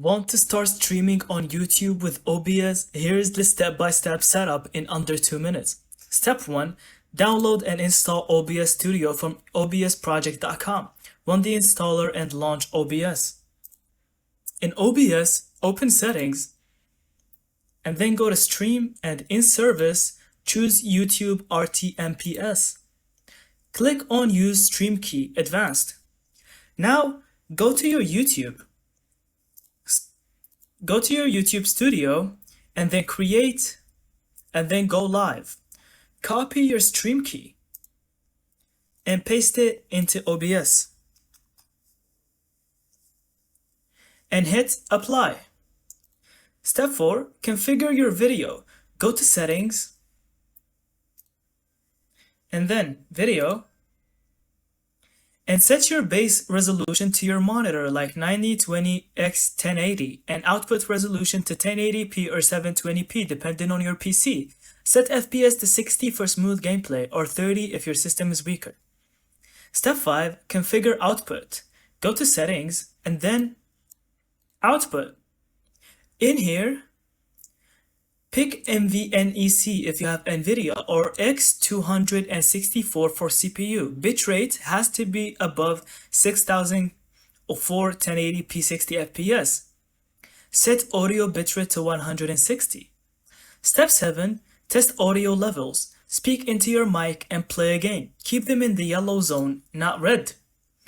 Want to start streaming on YouTube with OBS? Here's the step-by-step setup in under 2 minutes. Step 1. Download and install OBS Studio from obsproject.com. Run the installer and launch OBS. In OBS, open Settings, and then go to Stream, and in Service, choose YouTube RTMPS. Click on Use Stream Key Advanced. Now, go to your YouTube Studio, and then Create, and then go live. Copy your stream key and paste it into OBS. And hit Apply. Step 4. Configure your video. Go to Settings, and then Video, and set your base resolution to your monitor like 9020 x 1080 and output resolution to 1080p or 720p depending on your PC. Set FPS to 60 for smooth gameplay or 30 if your system is weaker. Step 5. Configure output. Go to Settings and then Output. In here, pick NVNEC if you have NVIDIA or X264 for CPU. Bitrate has to be above 6000 for 1080p 60 FPS. Set audio bitrate to 160. Step 7. Test audio levels. Speak into your mic and play a game. Keep them in the yellow zone, not red.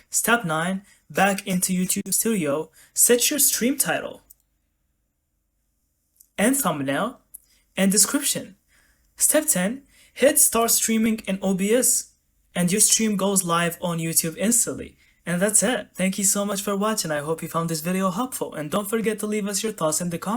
Step 9. Back into YouTube Studio. Set your stream title and thumbnail and description. Step 10. Hit start streaming in OBS and your stream goes live on YouTube instantly. And that's it. Thank you so much for watching. I hope you found this video helpful, and don't forget to leave us your thoughts in the comments.